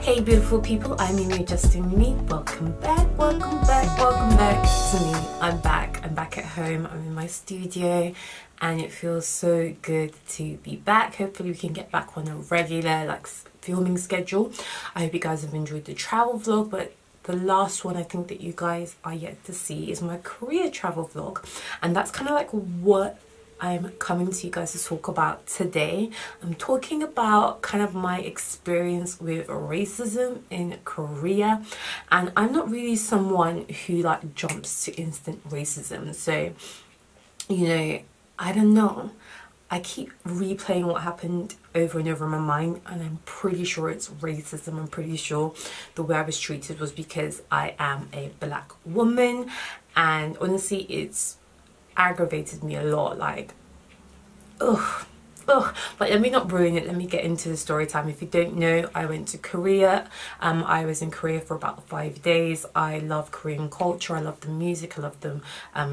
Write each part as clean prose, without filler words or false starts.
Hey beautiful people, I'm Mimi, just me. Welcome back to me. I'm back at home. I'm in my studio and it feels so good to be back. Hopefully we can get back on a regular filming schedule. I hope you guys have enjoyed the travel vlog, but the last one I think that you guys are yet to see is my Korea travel vlog, and that's kind of like what I'm coming to you guys to talk about today. I'm talking about kind of my experience with racism in Korea, and I'm not really someone who jumps to instant racism. So, you know, I don't know. I keep replaying what happened over and over in my mind, and I'm pretty sure it's racism. I'm pretty sure the way I was treated was because I am a black woman, and honestly it's aggravated me a lot. But let me not ruin it. Let me get into the story time. If you don't know, I went to Korea. I was in Korea for about 5 days. I love Korean culture. I love the music. I love the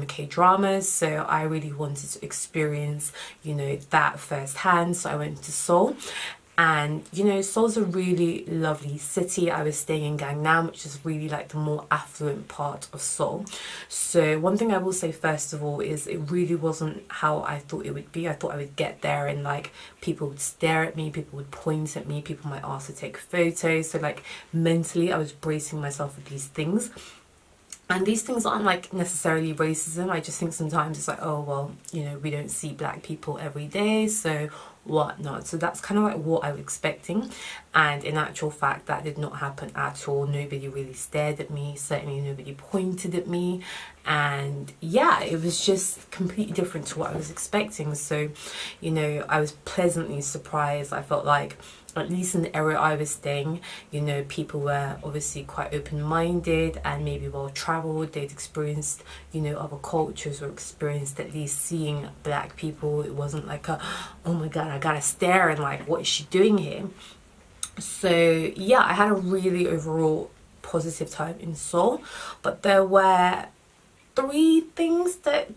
K-dramas. So I really wanted to experience, you know, that firsthand. So I went to Seoul. And you know, Seoul's a really lovely city. I was staying in Gangnam, which is really the more affluent part of Seoul. So one thing I will say first of all is it really wasn't how I thought it would be. I thought I would get there and people would stare at me, people would point at me, people might ask to take photos. So mentally I was bracing myself with these things. And these things aren't necessarily racism. I just think sometimes it's oh well, you know, we don't see black people every day, so whatnot. So that's kind of what I was expecting, and in actual fact that did not happen at all. Nobody really stared at me, certainly nobody pointed at me, and yeah, it was just completely different to what I was expecting. So, you know, I was pleasantly surprised. I felt at least in the area I was staying, you know, people were obviously quite open-minded and maybe well-travelled. They'd experienced, you know, other cultures, or experienced at least seeing black people. It wasn't oh my god, I gotta stare and what is she doing here? So yeah, I had a really overall positive time in Seoul, but there were three things that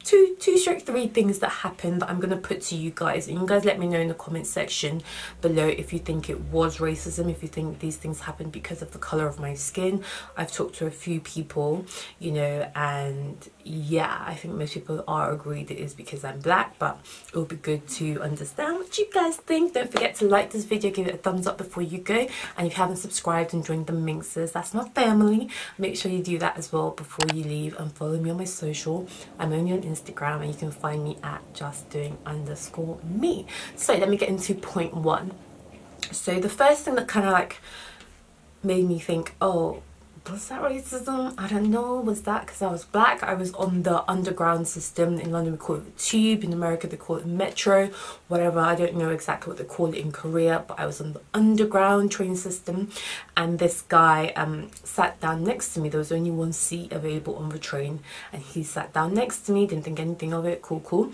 three things that happened that I'm gonna put to you guys, and you guys let me know in the comment section below if you think it was racism, if you think these things happened because of the color of my skin. I've talked to a few people, you know, and yeah, I think most people are agreed it is because I'm black, but it will be good to understand what you guys think. Don't forget to like this video, give it a thumbs up before you go, and if you haven't subscribed and joined the Minxes, that's my family, make sure you do that as well before you leave, and follow me on my social. I'm only on Instagram and you can find me at justdoing_me. So let me get into point one. So the first thing that kind of made me think, oh, was that racism? I don't know. Was that because I was black? I was on the underground system. In London we call it the tube, in America they call it metro, whatever. I don't know exactly what they call it in Korea, but I was on the underground train system, and this guy sat down next to me. There was only one seat available on the train, and he sat down next to me, didn't think anything of it, cool.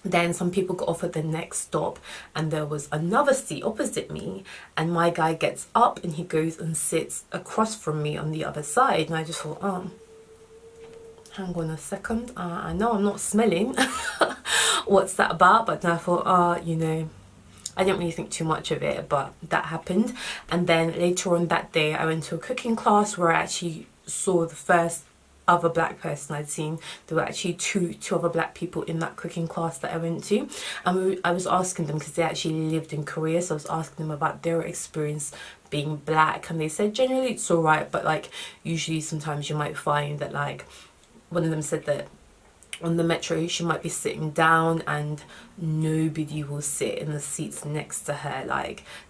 Then some people got off at the next stop, and there was another seat opposite me, and my guy gets up and he goes and sits across from me on the other side, and I just thought, oh, hang on a second, I know I'm not smelling what's that about? But then I thought, you know, I didn't really think too much of it, but that happened. And then later on that day I went to a cooking class where I actually saw the first other black person I'd seen. There were actually two other black people in that cooking class that I went to, and I was asking them because they actually lived in Korea, so I was asking them about their experience being black, and they said generally it's all right, but usually sometimes you might find that one of them said that on the metro she might be sitting down and nobody will sit in the seats next to her.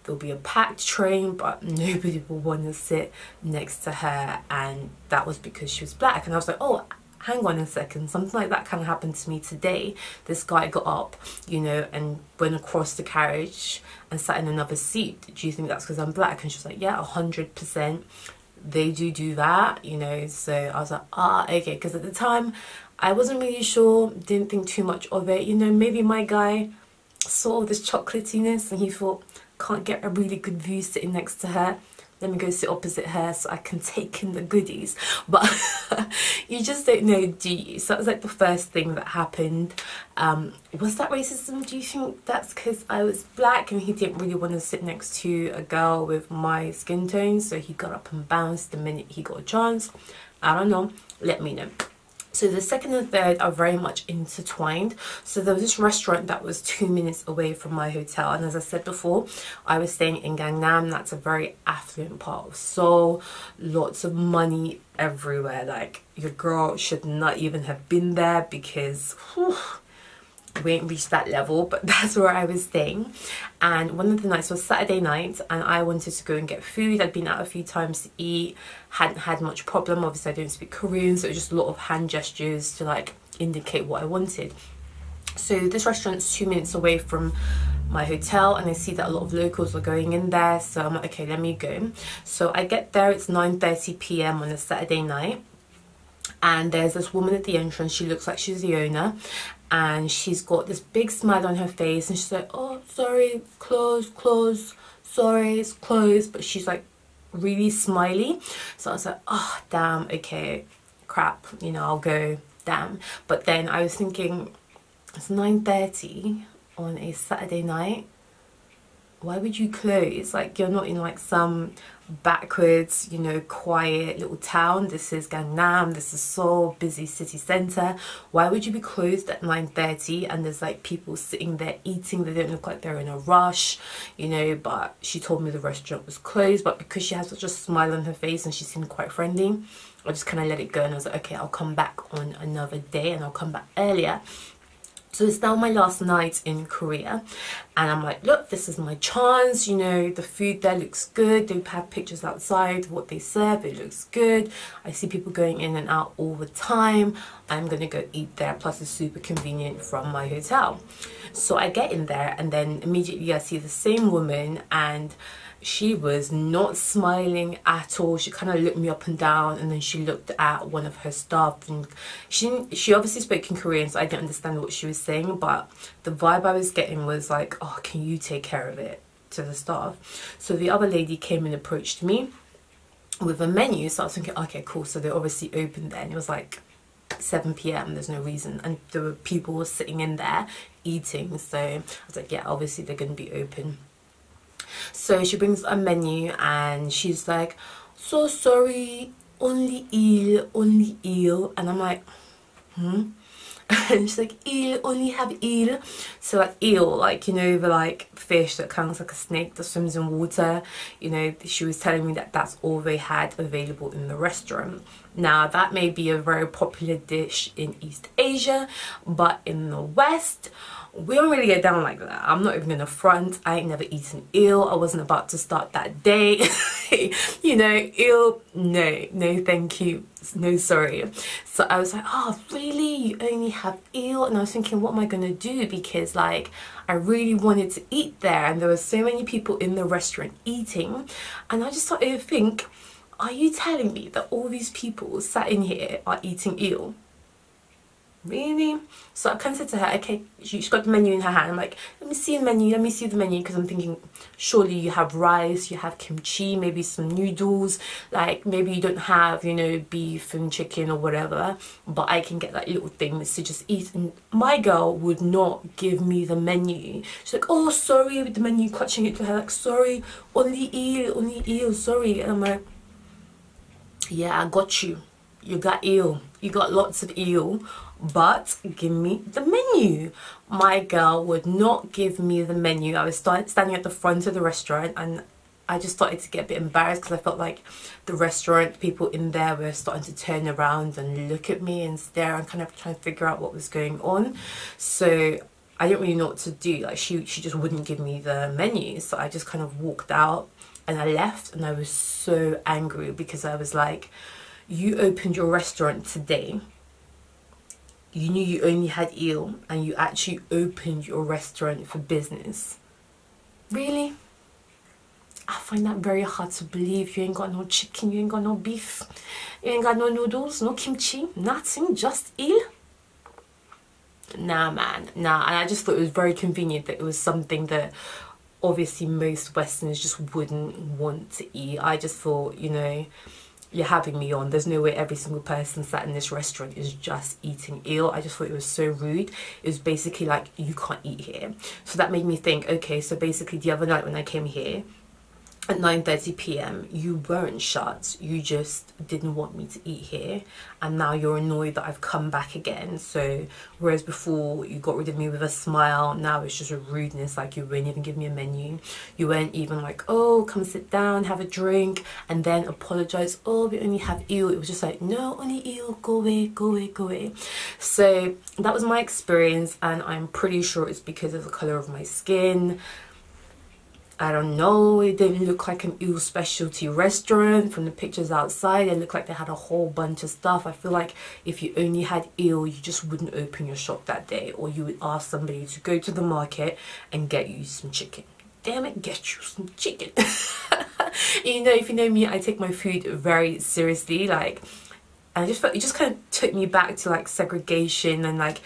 There'll be a packed train but nobody will want to sit next to her, and that was because she was black. And I was like, oh, hang on a second, something like that kind of happened to me today. This guy got up, you know, and went across the carriage and sat in another seat. Do you think that's because I'm black? And she was like, yeah, 100%. They do that, you know. So I was like, okay, because at the time I wasn't really sure, didn't think too much of it, you know. Maybe my guy saw this chocolatiness and he thought, can't get a really good view sitting next to her, let me go sit opposite her so I can take in the goodies. But you just don't know, do you? So that was like the first thing that happened. Was that racism? Do you think that's because I was black and he didn't really want to sit next to a girl with my skin tone, so he got up and bounced the minute he got a chance? I don't know, let me know. So the second and third are very much intertwined. So there was this restaurant that was 2 minutes away from my hotel, and as I said before, I was staying in Gangnam. That's a very affluent part of Seoul, lots of money everywhere. Like, your girl should not even have been there because whew, we ain't reached that level, but that's where I was staying. And one of the nights was Saturday night, and I wanted to go and get food. I'd been out a few times to eat, hadn't had much problem. Obviously I don't speak Korean, so it was just a lot of hand gestures to like indicate what I wanted. So this restaurant's 2 minutes away from my hotel, and I see that a lot of locals are going in there, so I'm like, okay, let me go. So I get there, it's 9:30 p.m. on a Saturday night, and there's this woman at the entrance. She looks like she's the owner, and she's got this big smile on her face, and she's like, oh, sorry, close, sorry, it's closed. But she's like really smiley. So I was like, oh damn, okay, crap, you know, I'll go, damn. But then I was thinking, it's 9:30 on a Saturday night, why would you close? Like, you're not in like some backwards, you know, quiet little town. This is Gangnam, this is Seoul, busy city center. Why would you be closed at 9:30 and there's like people sitting there eating? They don't look like they're in a rush, you know. But she told me the restaurant was closed, but because she has such a smile on her face and she seemed quite friendly, I just kind of let it go, and I was like, okay, I'll come back on another day, and I'll come back earlier. So it's now my last night in Korea, and I'm like, look, this is my chance, you know, the food there looks good. They have pictures outside of what they serve, it looks good. I see people going in and out all the time. I'm gonna go eat there, plus it's super convenient from my hotel. So I get in there, and then immediately I see the same woman, and she was not smiling at all. She kind of looked me up and down, and then she looked at one of her staff, and she obviously spoke in Korean, so I didn't understand what she was saying, but the vibe I was getting was like, oh, can you take care of it, to the staff. So the other lady came and approached me with a menu, so I was thinking, okay, cool, so they're obviously open then. It was like 7 p.m, there's no reason, and there were people sitting in there eating, so I was like, yeah, obviously they're going to be open. So she brings a menu, and she's like, so sorry, only eel. And I'm like, and she's like, eel, only have eel. So like eel, like, you know, the like fish that kind of looks like a snake that swims in water, you know. She was telling me that that's all they had available in the restaurant. Now that may be a very popular dish in East Asia, but in the West, we don't really get down like that. I'm not even gonna front, I ain't never eaten eel. I wasn't about to start that day. You know, eel, no thank you, no sorry. So I was like, oh really, you only have eel? And I was thinking, what am I gonna do, because like I really wanted to eat there, and there were so many people in the restaurant eating, and I just started to think, are you telling me that all these people sat in here are eating eel? Really? So I kind of said to her, okay, she's got the menu in her hand. I'm like, let me see the menu, because I'm thinking, surely you have rice, you have kimchi, maybe some noodles, like maybe you don't have, you know, beef and chicken or whatever, but I can get like little things to just eat. And my girl would not give me the menu. She's like, oh sorry, with the menu, clutching it to her, like, sorry, only eel, sorry. And I'm like, yeah, I got you, you got eel, you got lots of eel, but give me the menu. My girl would not give me the menu. I was standing at the front of the restaurant, and I just started to get a bit embarrassed, because I felt like the restaurant people in there were starting to turn around and look at me and stare, and kind of trying to figure out what was going on. So I didn't really know what to do. Like she just wouldn't give me the menu, so I just kind of walked out and I left, and I was so angry, because I was like, you opened your restaurant today, you knew you only had eel, and you actually opened your restaurant for business. Really? I find that very hard to believe. You ain't got no chicken, you ain't got no beef, you ain't got no noodles, no kimchi, nothing, just eel? Nah man, nah. And I just thought it was very convenient that it was something that obviously most Westerners just wouldn't want to eat. I just thought, you know, you're having me on. There's no way every single person sat in this restaurant is just eating eel. I just thought it was so rude. It was basically like, you can't eat here. So that made me think, okay, so basically the other night when I came here at 9:30 p.m, you weren't shut, you just didn't want me to eat here, and now you're annoyed that I've come back again. So whereas before you got rid of me with a smile, now it's just a rudeness. Like, you wouldn't even give me a menu, you weren't even like, oh, come sit down, have a drink, and then apologize, oh, we only have eel. It was just like, no, only eel, go away, go away, go away. So that was my experience, and I'm pretty sure it's because of the color of my skin. I don't know, it didn't look like an eel specialty restaurant. From the pictures outside, it looked like they had a whole bunch of stuff. I feel like if you only had eel, you just wouldn't open your shop that day, or you would ask somebody to go to the market and get you some chicken. Damn it, get you some chicken. You know, if you know me, I take my food very seriously. Like, I just felt it just kind of took me back to like segregation and like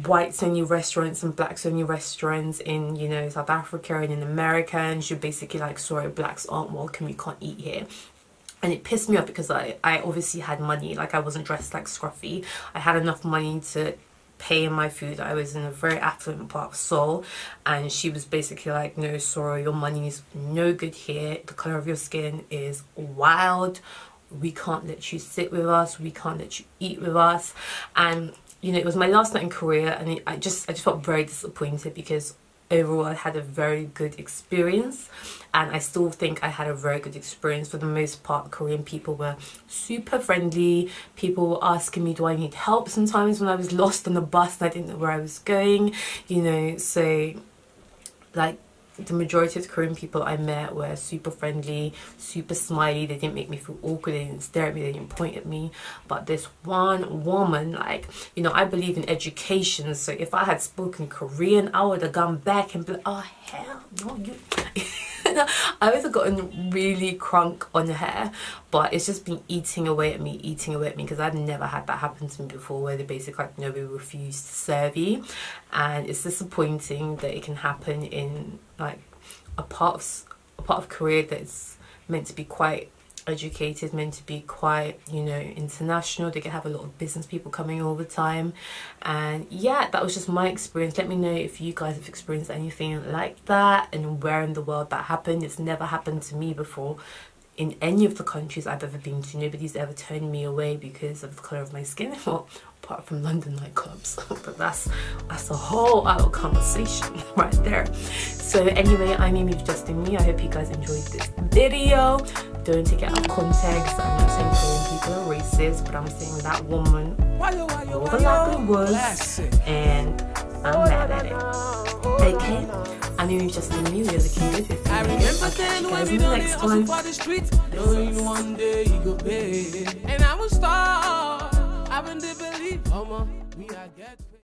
whites only restaurants and blacks only restaurants in, you know, South Africa and in America, and you're basically like, sorry, blacks aren't welcome, you can't eat here. And it pissed me off because I obviously had money. Like, I wasn't dressed like Scruffy. I had enough money to pay my food. I was in a very affluent part of Seoul, and she was basically like, no, sorry, your money is no good here, the color of your skin is wild, we can't let you sit with us, we can't let you eat with us. And you know, it was my last night in Korea, and I just felt very disappointed because overall I had a very good experience, and I still think I had a very good experience. For the most part, Korean people were super friendly. People were asking me, do I need help sometimes when I was lost on the bus and I didn't know where I was going, you know. So like, the majority of the Korean people I met were super friendly, super smiley. They didn't make me feel awkward, they didn't stare at me, they didn't point at me. But this one woman, like, you know, I believe in education, so if I had spoken Korean, I would have gone back and be like, oh hell no, you I would have gotten really crunk on her. But it's just been eating away at me, because I've never had that happen to me before, where they basically like, no, we refuse to serve you. And it's disappointing that it can happen in like a part of Korea that's meant to be quite educated, meant to be quite, you know, international. They can have a lot of business people coming all the time. And yeah, that was just my experience. Let me know if you guys have experienced anything like that and where in the world that happened. It's never happened to me before in any of the countries I've ever been to. Nobody's ever turned me away because of the colour of my skin. Well, apart from London nightclubs, but that's a whole other conversation right there. So anyway, I'm Amy with Just Me. I hope you guys enjoyed this video. Don't take it out of context. I'm not saying Korean people are racist, but I'm saying that woman overlapping words, and I'm mad at it. Okay, I'm Amy with Just Me. We're looking good with I remember then when we done it also for the streets. Knowing one day you go pay, and I was star. I wouldn't believe, we are get.